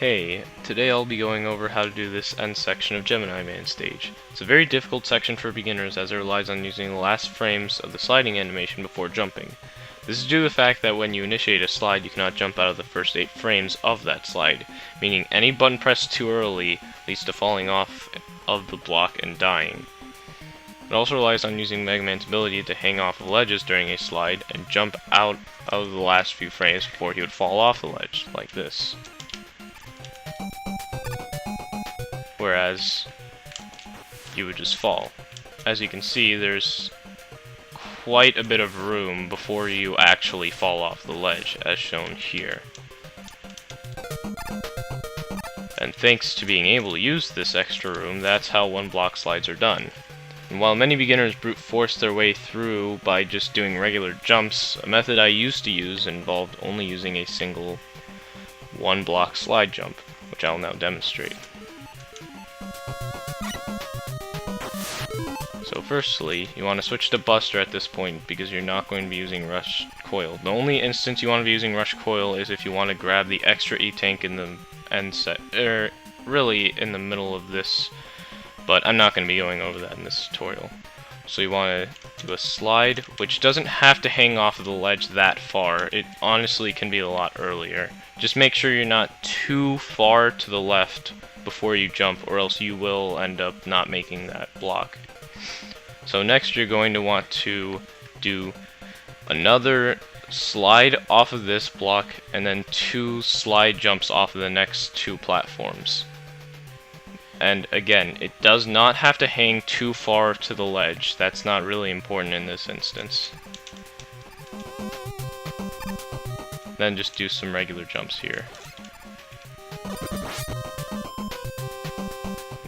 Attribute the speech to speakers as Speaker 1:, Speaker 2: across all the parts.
Speaker 1: Hey, today I'll be going over how to do this end section of Gemini Man stage. It's a very difficult section for beginners as it relies on using the last frames of the sliding animation before jumping. This is due to the fact that when you initiate a slide you cannot jump out of the first 8 frames of that slide, meaning any button pressed too early leads to falling off of the block and dying. It also relies on using Mega Man's ability to hang off of ledges during a slide and jump out of the last few frames before he would fall off the ledge, like this. Whereas you would just fall. As you can see, there's quite a bit of room before you actually fall off the ledge, as shown here. And thanks to being able to use this extra room, that's how one block slides are done. And while many beginners brute force their way through by just doing regular jumps, a method I used to use involved only using a single one block slide jump, which I'll now demonstrate. So firstly, you want to switch to Buster at this point because you're not going to be using Rush Coil. The only instance you want to be using Rush Coil is if you want to grab the extra E-Tank in the end set, really in the middle of this, but I'm not going to be going over that in this tutorial. So you want to do a slide, which doesn't have to hang off of the ledge that far. It honestly can be a lot earlier. Just make sure you're not too far to the left before you jump, or else you will end up not making that block. So next you're going to want to do another slide off of this block and then 2 slide jumps off of the next 2 platforms. And again, it does not have to hang too far to the ledge. That's not really important in this instance. Then just do some regular jumps here.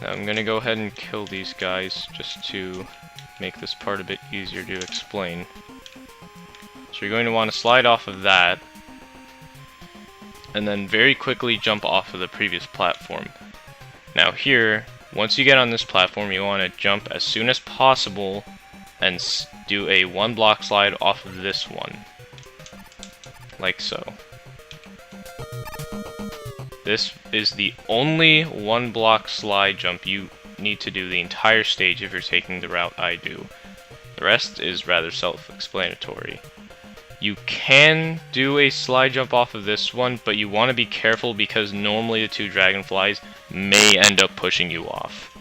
Speaker 1: Now I'm gonna go ahead and kill these guys just to make this part a bit easier to explain. So you're going to want to slide off of that and then very quickly jump off of the previous platform. Now here, once you get on this platform, you want to jump as soon as possible and do a 1 block slide off of this one, like so. This is the only 1 block slide jump you need to do the entire stage if you're taking the route I do. The rest is rather self-explanatory. You can do a slide jump off of this one, but you want to be careful because normally the 2 dragonflies may end up pushing you off.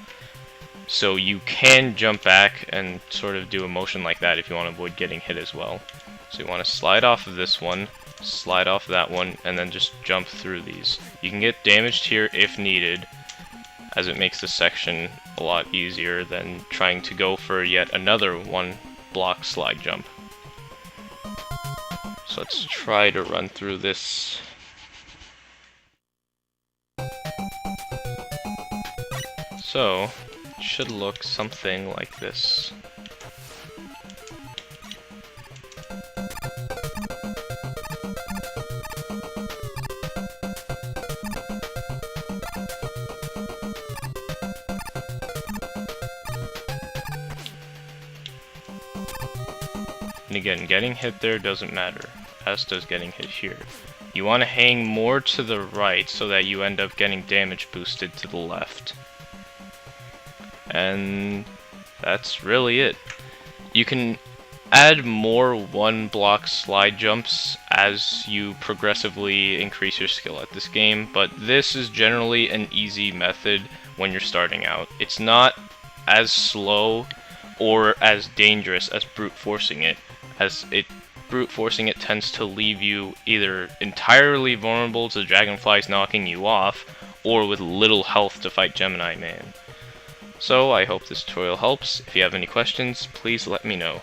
Speaker 1: So you can jump back and sort of do a motion like that if you want to avoid getting hit as well. So you want to slide off of this one, slide off that one, and then just jump through these. You can get damaged here if needed, as it makes this section a lot easier than trying to go for yet another 1 block slide jump. So let's try to run through this. So, it should look something like this. And again, getting hit there doesn't matter, as does getting hit here. You want to hang more to the right so that you end up getting damage boosted to the left. And that's really it. You can add more 1 block slide jumps as you progressively increase your skill at this game, but this is generally an easy method when you're starting out. It's not as slow or as dangerous as brute forcing it, as brute forcing it tends to leave you either entirely vulnerable to dragonflies knocking you off, or with little health to fight Gemini Man. So I hope this tutorial helps. If you have any questions, please let me know.